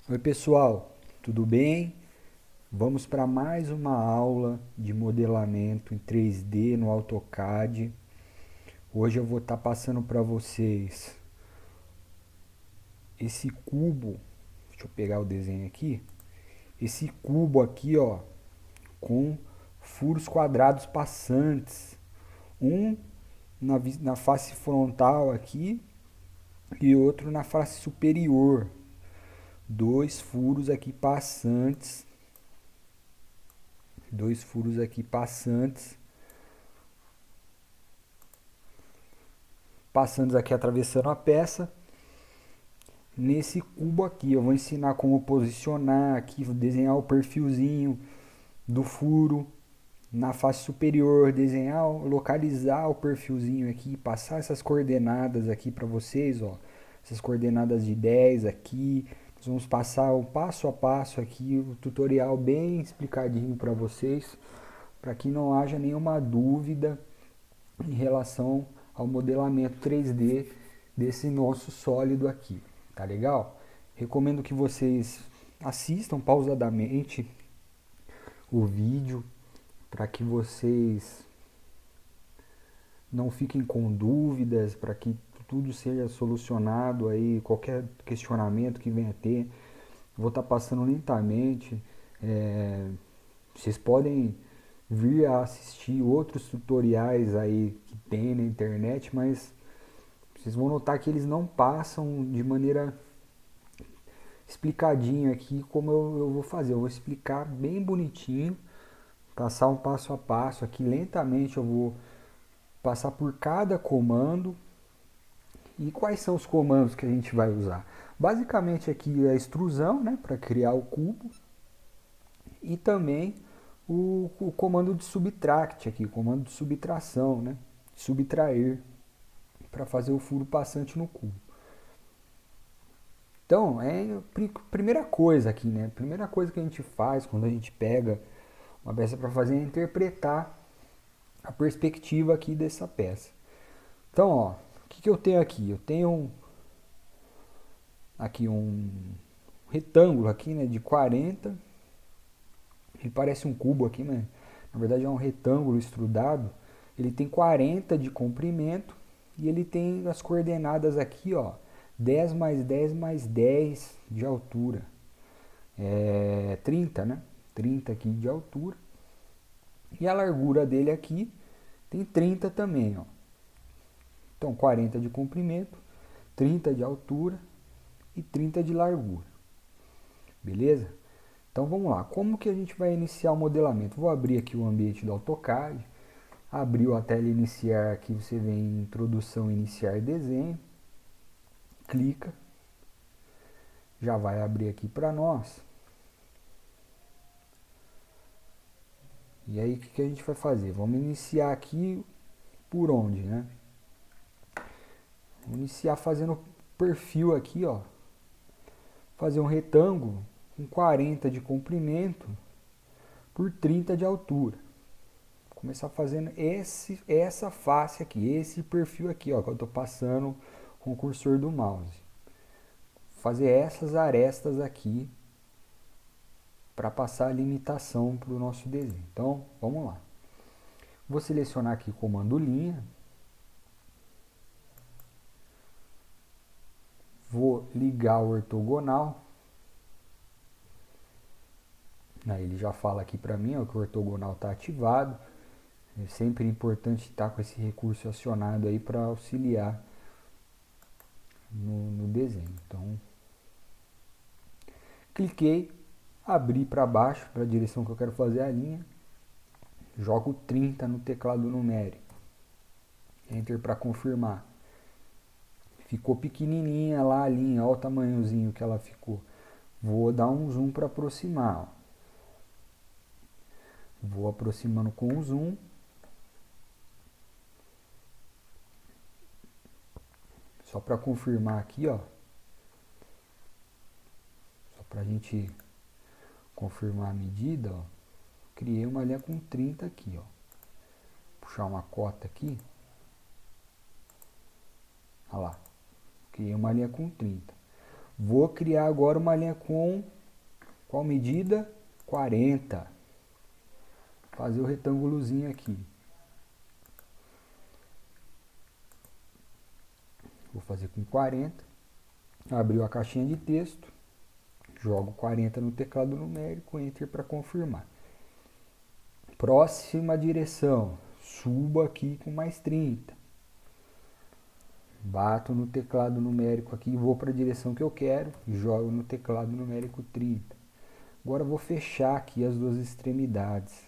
Oi pessoal, tudo bem? Vamos para mais uma aula de modelamento em 3D no AutoCAD. Hoje eu vou estar passando para vocês esse cubo. Deixa eu pegar o desenho aqui. Esse cubo aqui, ó, com furos quadrados passantes. Um na face frontal aqui e outro na face superior. Dois furos aqui passantes. Dois furos aqui passantes. Passando aqui, atravessando a peça. Nesse cubo aqui, eu vou ensinar como posicionar aqui, vou desenhar o perfilzinho do furo na face superior, desenhar, localizar o perfilzinho aqui, passar essas coordenadas aqui para vocês, ó, essas coordenadas de 10 aqui. Nós vamos passar o passo a passo aqui, o tutorial bem explicadinho para vocês, para que não haja nenhuma dúvida em relação ao modelamento 3D desse nosso sólido aqui, tá legal? Recomendo que vocês assistam pausadamente o vídeo para que vocês não fiquem com dúvidas, para que tudo seja solucionado aí, qualquer questionamento que venha a ter. Vou estar passando lentamente. Vocês podem vir a assistir outros tutoriais aí que tem na internet, mas vocês vão notar que eles não passam de maneira explicadinha aqui como eu vou fazer. Eu vou explicar bem bonitinho, passar um passo a passo aqui lentamente. Eu vou passar por cada comando. E quais são os comandos que a gente vai usar? Basicamente aqui é a extrusão, né, para criar o cubo, e também o comando de subtract aqui, o comando de subtração, né, subtrair, para fazer o furo passante no cubo. Então, é a primeira coisa aqui, né? A primeira coisa que a gente faz quando a gente pega uma peça para fazer é interpretar a perspectiva aqui dessa peça. Então, ó, o que eu tenho aqui? Eu tenho aqui um retângulo aqui, né, de 40. Ele parece um cubo aqui, mas na verdade é um retângulo extrudado. Ele tem 40 de comprimento e ele tem as coordenadas aqui, ó, 10 mais 10 mais 10 de altura. 30, né? 30 aqui de altura. E a largura dele aqui tem 30 também, ó. Então, 40 de comprimento, 30 de altura e 30 de largura. Beleza? Então, vamos lá. Como que a gente vai iniciar o modelamento? Vou abrir aqui o ambiente do AutoCAD. Abriu a tela iniciar aqui, você vem em introdução, iniciar desenho. Clica. Já vai abrir aqui para nós. E aí, o que a gente vai fazer? Vamos iniciar aqui por onde, né? Vamos iniciar fazendo perfil aqui, ó. Fazer um retângulo com 40 de comprimento por 30 de altura. Vou começar fazendo essa face aqui, esse perfil aqui, ó, que eu estou passando com o cursor do mouse. Fazer essas arestas aqui para passar a limitação para o nosso desenho. Então, vamos lá. Vou selecionar aqui o comando linha. Vou ligar o ortogonal. Aí ele já fala aqui para mim, ó, que o ortogonal está ativado. É sempre importante estar com esse recurso acionado aí para auxiliar no desenho. Então, cliquei, abri para baixo, para a direção que eu quero fazer a linha. Jogo 30 no teclado numérico. Enter para confirmar. Ficou pequenininha lá a linha, olha o tamanhozinho que ela ficou. Vou dar um zoom para aproximar. Ó. Vou aproximando com o zoom. Só para confirmar aqui, ó. Só para a gente confirmar a medida, ó. Criei uma linha com 30 aqui, ó. Puxar uma cota aqui. Olha lá. Criei uma linha com 30. Vou criar agora uma linha com qual medida? 40. Fazer o retângulozinho aqui. Vou fazer com 40. Abriu a caixinha de texto. Jogo 40 no teclado numérico, Enter para confirmar. Próxima direção. Subo aqui com mais 30. Bato no teclado numérico aqui e vou para a direção que eu quero. Jogo no teclado numérico 30. Agora vou fechar aqui as duas extremidades.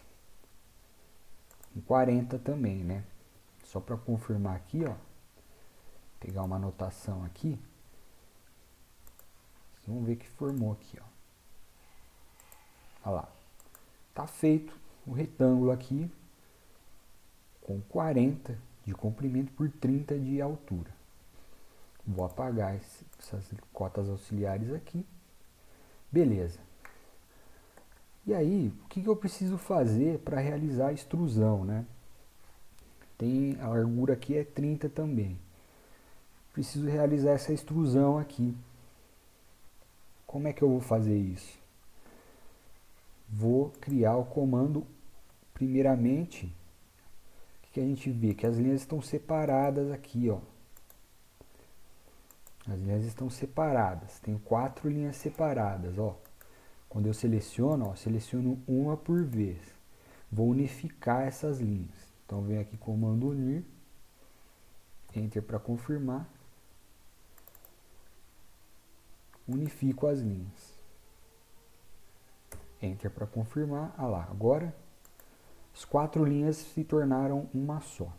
Com 40 também, né? Só para confirmar aqui, ó. Pegar uma anotação aqui. Vamos ver que formou aqui, ó. Olha lá. Tá feito o retângulo aqui com 40 de comprimento por 30 de altura. Vou apagar essas cotas auxiliares aqui. Beleza. E aí, o que eu preciso fazer para realizar a extrusão, né? A largura aqui é 30 também. Preciso realizar essa extrusão aqui. Como é que eu vou fazer isso? Vou criar o comando, primeiramente, que a gente vê que as linhas estão separadas aqui, ó. As linhas estão separadas. Tem 4 linhas separadas, ó. Quando eu seleciono, ó, seleciono uma por vez. Vou unificar essas linhas. Então, venho aqui comando unir, Enter para confirmar. Unifico as linhas. Enter para confirmar. Ah lá, agora as 4 linhas se tornaram uma só.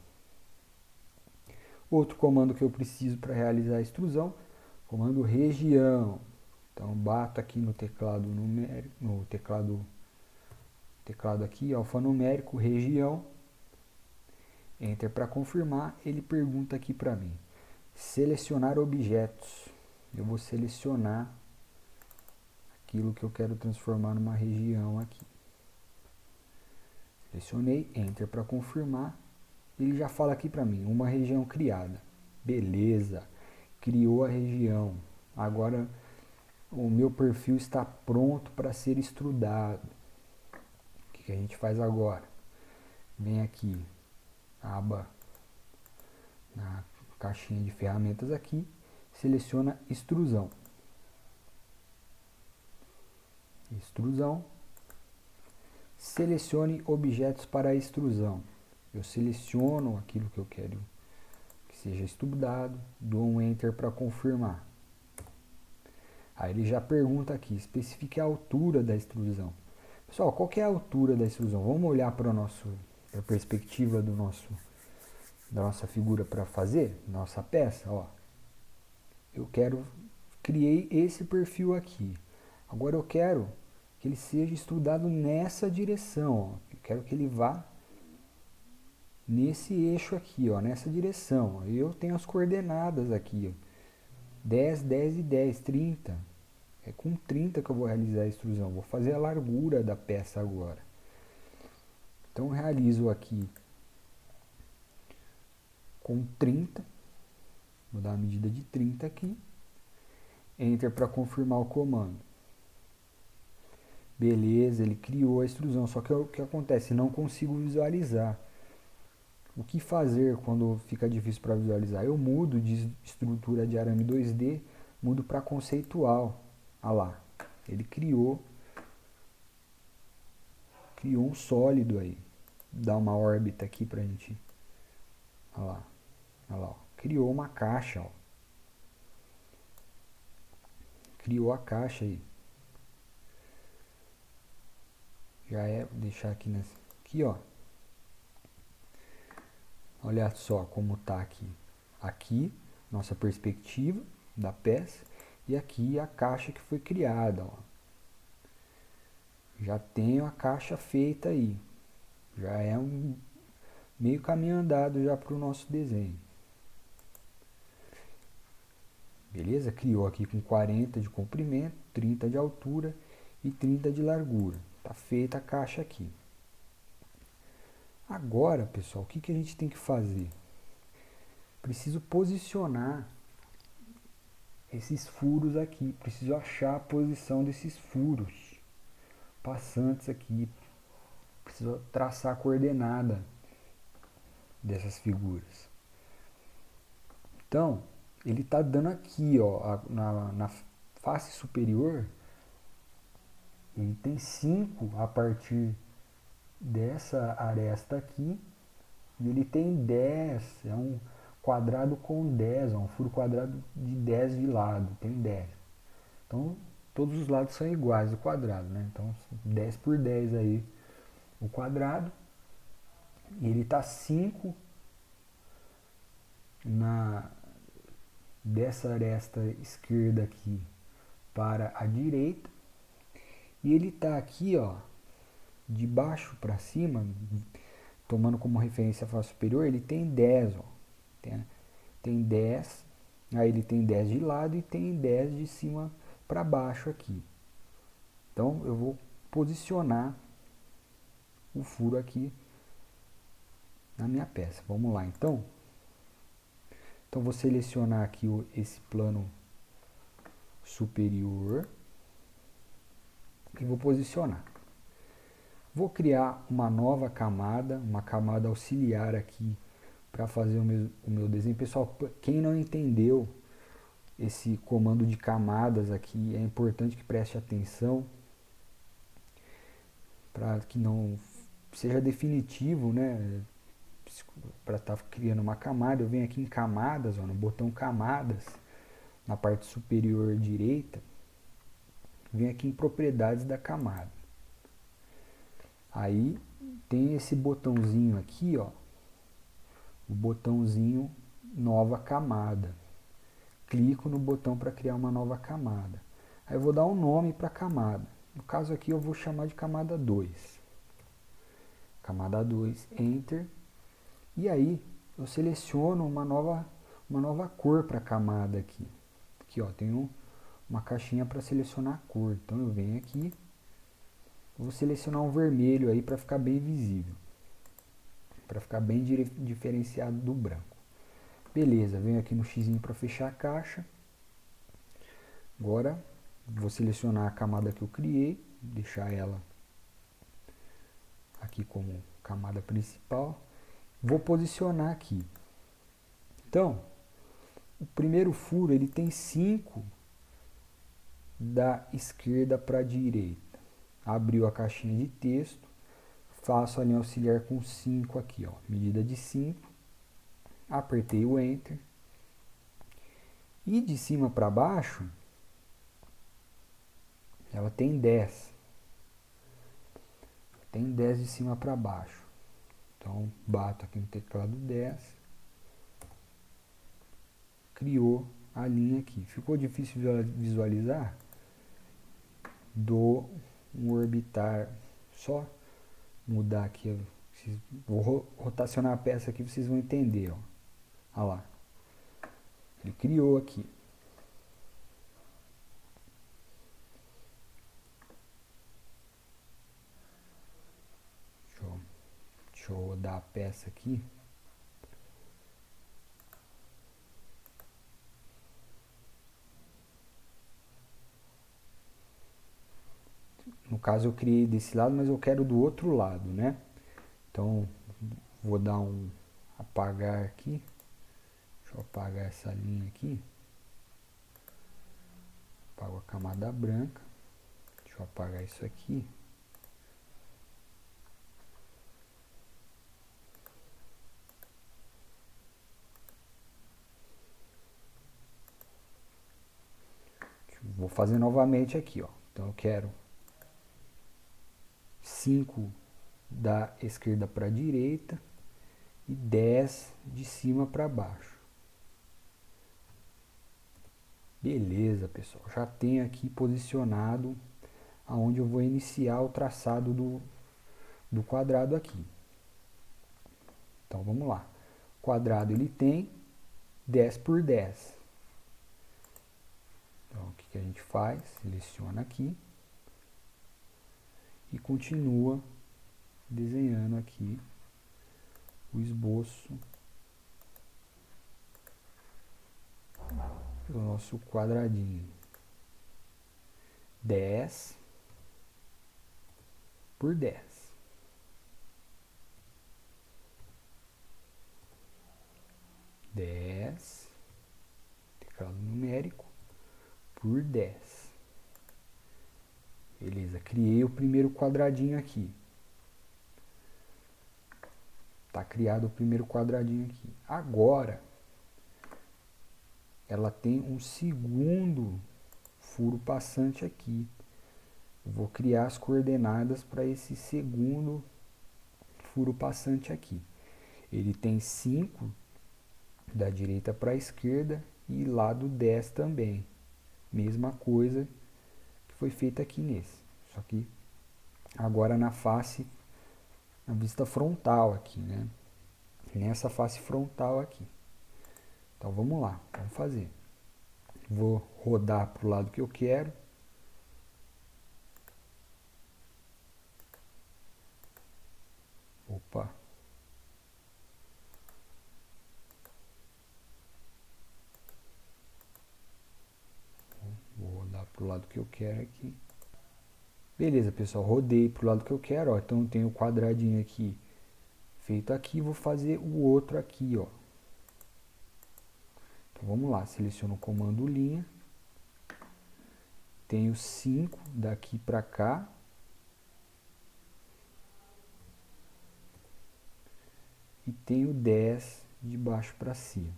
Outro comando que eu preciso para realizar a extrusão, comando região. Então bato aqui no teclado numérico, no teclado aqui, alfanumérico, região. Enter para confirmar. Ele pergunta aqui para mim, selecionar objetos. Eu vou selecionar aquilo que eu quero transformar numa região aqui. Selecionei, Enter para confirmar. Ele já fala aqui para mim, uma região criada. Beleza, criou a região. Agora o meu perfil está pronto para ser extrudado. O que a gente faz agora? Vem aqui, aba na caixinha de ferramentas aqui, seleciona extrusão. Extrusão. Selecione objetos para extrusão. Eu seleciono aquilo que eu quero que seja extrudado, dou um Enter para confirmar. Aí ele já pergunta aqui, especifique a altura da extrusão. Pessoal, qual que é a altura da extrusão? Vamos olhar para a perspectiva da nossa figura para fazer, nossa peça. Ó. Criei esse perfil aqui. Agora eu quero que ele seja extrudado nessa direção. Ó. Eu quero que ele vá nesse eixo aqui, ó, nessa direção. Eu tenho as coordenadas aqui, ó, 10, 10 e 10, 30. É com 30 que eu vou realizar a extrusão. Vou fazer a largura da peça agora. Então, realizo aqui com 30. Vou dar a medida de 30 aqui. Enter para confirmar o comando. Beleza, ele criou a extrusão. Só que o que acontece? Não consigo visualizar. O que fazer quando fica difícil para visualizar? Eu mudo de estrutura de arame 2D, mudo para conceitual. Olha lá, ele criou um sólido aí. Dá uma órbita aqui pra gente. Olha lá, ó. Criou uma caixa, ó. Criou a caixa aí. Já é, vou deixar aqui aqui, ó. Olha só como tá aqui. Aqui, nossa perspectiva da peça. E aqui a caixa que foi criada, ó. Já tenho a caixa feita aí. Já é um meio caminho andado já para o nosso desenho. Beleza? Criou aqui com 40 de comprimento, 30 de altura e 30 de largura. Tá feita a caixa aqui. Agora, pessoal, o que a gente tem que fazer? Preciso posicionar esses furos aqui. Preciso achar a posição desses furos passantes aqui. Preciso traçar a coordenada dessas figuras. Então, ele está dando aqui, ó, na face superior, ele tem 5 a partir dessa aresta aqui, e ele tem 10, é um quadrado com 10, ó, um furo quadrado de 10 de lado, tem 10. Então, todos os lados são iguais do quadrado, né? Então, 10 por 10 aí o quadrado, e ele está 5 dessa aresta esquerda aqui para a direita, e ele está aqui, ó, de baixo para cima, tomando como referência a face superior, ele tem 10, ó, tem 10, aí ele tem 10 de lado e tem 10 de cima para baixo aqui. Então eu vou posicionar o furo aqui na minha peça. Vamos lá, então. Então vou selecionar aqui esse plano superior e vou posicionar. Vou criar uma nova camada, uma camada auxiliar aqui para fazer o meu desenho. Pessoal, quem não entendeu esse comando de camadas aqui, é importante que preste atenção para que não seja definitivo, né? Para estar criando uma camada, eu venho aqui em camadas, ó, no botão camadas, na parte superior direita, venho aqui em propriedades da camada. Aí tem esse botãozinho aqui, ó, o botãozinho nova camada. Clico no botão para criar uma nova camada. Aí eu vou dar um nome para a camada. No caso aqui eu vou chamar de camada 2. Camada 2, Enter. E aí eu seleciono uma nova cor para a camada aqui. Aqui, ó, tem uma caixinha para selecionar a cor. Então eu venho aqui, vou selecionar um vermelho aí para ficar bem visível, para ficar bem diferenciado do branco. Beleza, venho aqui no X para fechar a caixa. Agora vou selecionar a camada que eu criei, deixar ela aqui como camada principal. Vou posicionar aqui. Então, o primeiro furo ele tem 5 da esquerda para a direita. Abriu a caixinha de texto, faço a linha auxiliar com 5 aqui, ó, medida de 5. Apertei o Enter. E de cima para baixo, ela tem 10. Tem 10 de cima para baixo. Então, bato aqui no teclado 10. Criou a linha aqui. Ficou difícil visualizar? Dou um orbitar. Só mudar aqui. Vou rotacionar a peça aqui, vocês vão entender. Ó. Olha lá. Ele criou aqui. Deixa eu rodar a peça aqui. No caso eu criei desse lado, mas eu quero do outro lado, né? Então vou dar um apagar aqui. Deixa eu apagar essa linha aqui. Apago a camada branca. Deixa eu apagar isso aqui. Vou fazer novamente aqui, ó. Então eu quero 5 da esquerda para a direita e 10 de cima para baixo. Beleza, pessoal. Já tenho aqui posicionado aonde eu vou iniciar o traçado do quadrado aqui. Então vamos lá. O quadrado ele tem 10 por 10. Então o que a gente faz? Seleciona aqui e continua desenhando aqui o esboço o nosso quadradinho. 10 por 10. Teclado numérico, por 10. Beleza, criei o primeiro quadradinho aqui. Tá criado o primeiro quadradinho aqui. Agora, ela tem um segundo furo passante aqui. Eu vou criar as coordenadas para esse segundo furo passante aqui. Ele tem 5 da direita para a esquerda e lado 10 também. Mesma coisa que foi feita aqui nesse. Só que agora na face, na vista frontal aqui, né? Nessa face frontal aqui. Então vamos lá, vamos fazer. Vou rodar para o lado que eu quero. Opa. Vou rodar para o lado que eu quero aqui. Beleza, pessoal, rodei para o lado que eu quero, ó. Então eu tenho o quadradinho aqui feito aqui, vou fazer o outro aqui, ó. Então vamos lá, seleciono o comando linha. Tenho 5 daqui para cá. E tenho 10 de baixo para cima.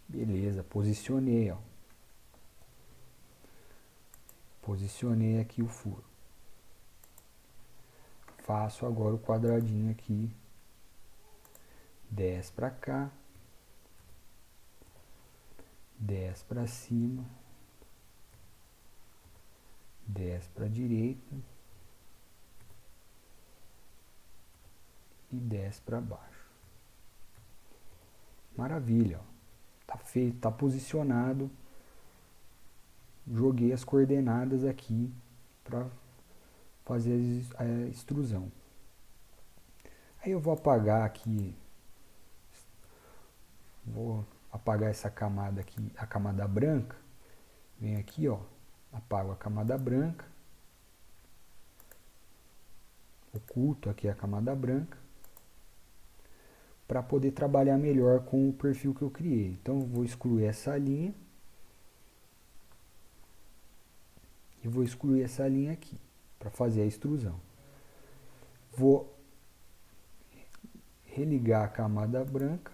Beleza, posicionei, ó. Posicionei aqui o furo. Faço agora o quadradinho aqui. 10 para cá. 10 para cima. 10 para a direita. E 10 para baixo. Maravilha, ó. Tá feito, tá posicionado. Joguei as coordenadas aqui para fazer a extrusão. Aí eu vou apagar aqui, vou apagar essa camada aqui, a camada branca. Venho aqui, ó, apago a camada branca, oculto aqui a camada branca, para poder trabalhar melhor com o perfil que eu criei. Então eu vou excluir essa linha e vou excluir essa linha aqui para fazer a extrusão. Vou religar a camada branca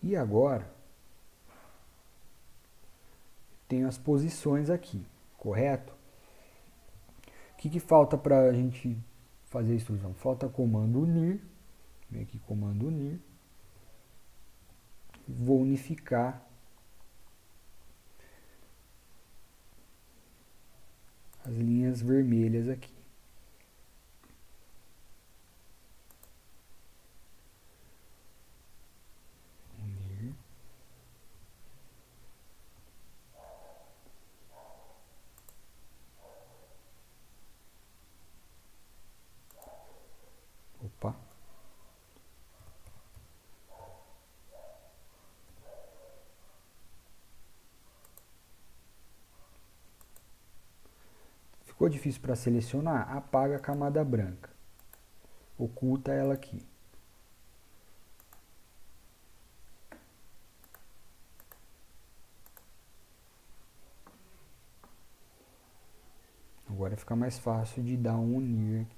e agora tenho as posições aqui, correto? O que falta para a gente fazer a extrusão? Falta comando unir, vem aqui comando unir, vou unificar as linhas vermelhas aqui. Unir. Opa. Ficou difícil para selecionar? Apaga a camada branca. Oculta ela aqui. Agora fica mais fácil de dar um unir aqui.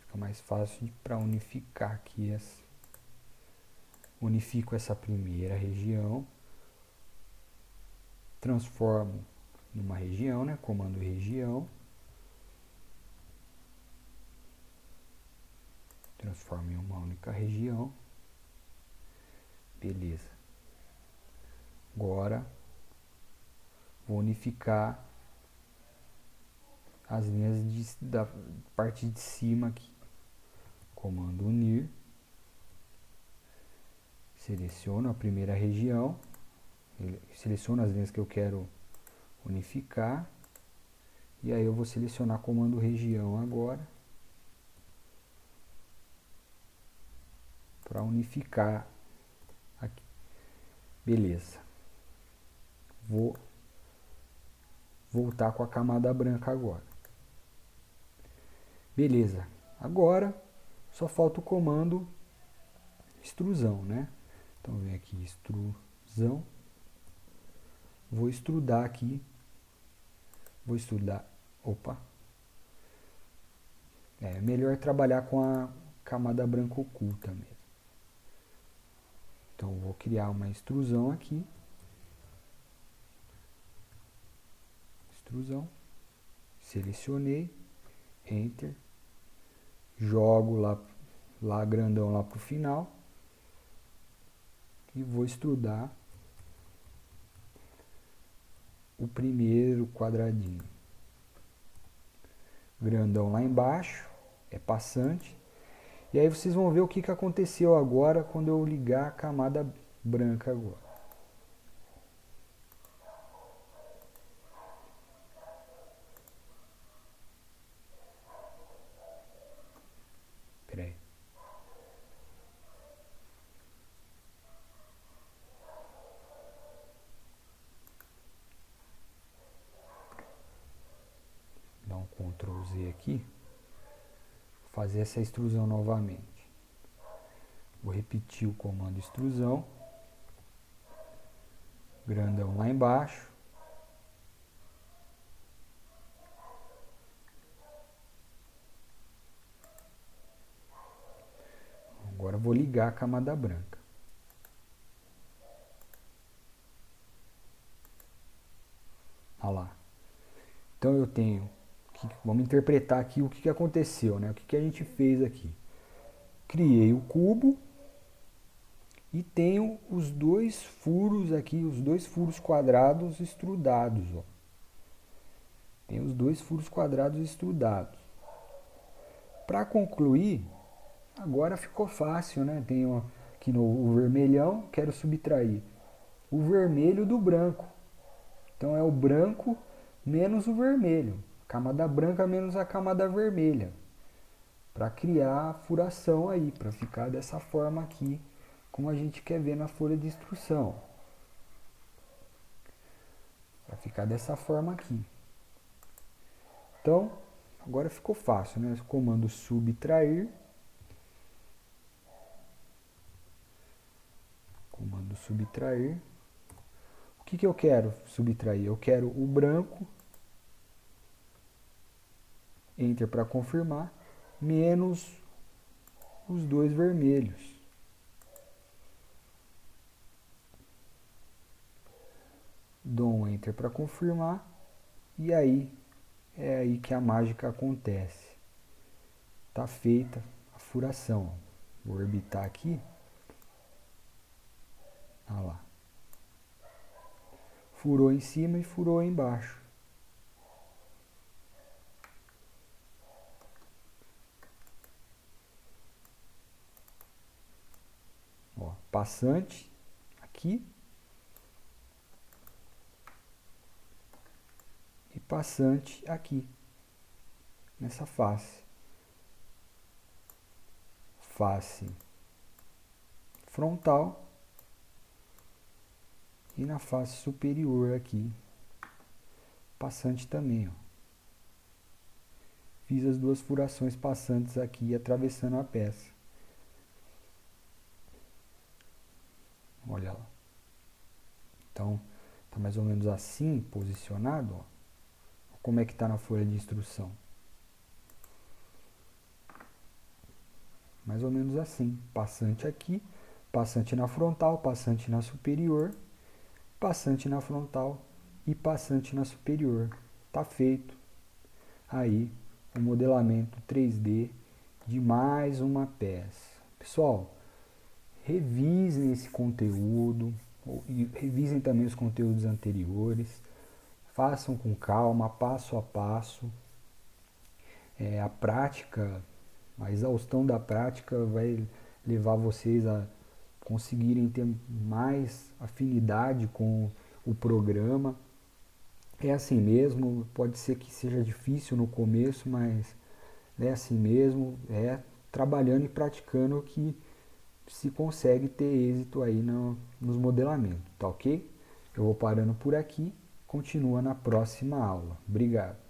Fica mais fácil para unificar aqui. Unifico essa primeira região. Transformo numa região, né? Comando região. Transformo em uma única região. Beleza. Agora vou unificar as linhas da parte de cima aqui. Comando unir. Seleciono a primeira região. Seleciono as linhas que eu quero unificar. E aí eu vou selecionar comando região agora. para unificar aqui. Beleza. Vou voltar com a camada branca agora. Beleza. Agora só falta o comando extrusão, né? Então vem aqui extrusão. Vou extrudar aqui. Vou extrudar. Opa. É melhor trabalhar com a camada branca oculta mesmo. Então vou criar uma extrusão aqui. Extrusão. Selecionei. Enter. Jogo lá grandão lá pro final. E vou extrudar o primeiro quadradinho. Grandão lá embaixo, é passante. E aí vocês vão ver o que aconteceu agora quando eu ligar a camada branca agora. Espera aí. Dá um Ctrl Z aqui. Vou fazer essa extrusão novamente. Vou repetir o comando extrusão. Grandão lá embaixo. Agora eu vou ligar a camada branca. Olha lá. Então eu tenho, vamos interpretar aqui o que aconteceu, né? O que a gente fez aqui. Criei o cubo e tenho os dois furos aqui, os dois furos quadrados extrudados, ó. Tem os dois furos quadrados extrudados. Para concluir, agora ficou fácil, né? Tenho aqui o vermelhão, quero subtrair o vermelho do branco. Então é o branco menos o vermelho. Camada branca menos a camada vermelha. Para criar a furação aí, para ficar dessa forma aqui, como a gente quer ver na folha de instrução. Para ficar dessa forma aqui. Então, agora ficou fácil, né? Comando subtrair. Comando subtrair. O que eu quero subtrair? Eu quero o branco. Enter para confirmar. Menos os dois vermelhos. Dou um Enter para confirmar. E aí, é aí que a mágica acontece. Tá feita a furação. Vou orbitar aqui. Olha lá. Furou em cima e furou embaixo. Ó, passante aqui. E passante aqui. Nessa face. Face frontal. E na face superior aqui, passante também, ó. Fiz as duas furações passantes aqui, atravessando a peça. Olha lá. Então, tá mais ou menos assim, posicionado, ó. Como é que tá na folha de instrução? Mais ou menos assim. Passante aqui, passante na frontal, passante na superior, passante na frontal e passante na superior. Tá feito aí o modelamento 3D de mais uma peça. Pessoal, revisem esse conteúdo, e revisem também os conteúdos anteriores, façam com calma, passo a passo. A prática, a exaustão da prática vai levar vocês a conseguirem ter mais afinidade com o programa. É assim mesmo, pode ser que seja difícil no começo, mas é assim mesmo, é trabalhando e praticando que se consegue ter êxito aí nos modelamentos, tá ok? Eu vou parando por aqui, continua na próxima aula. Obrigado.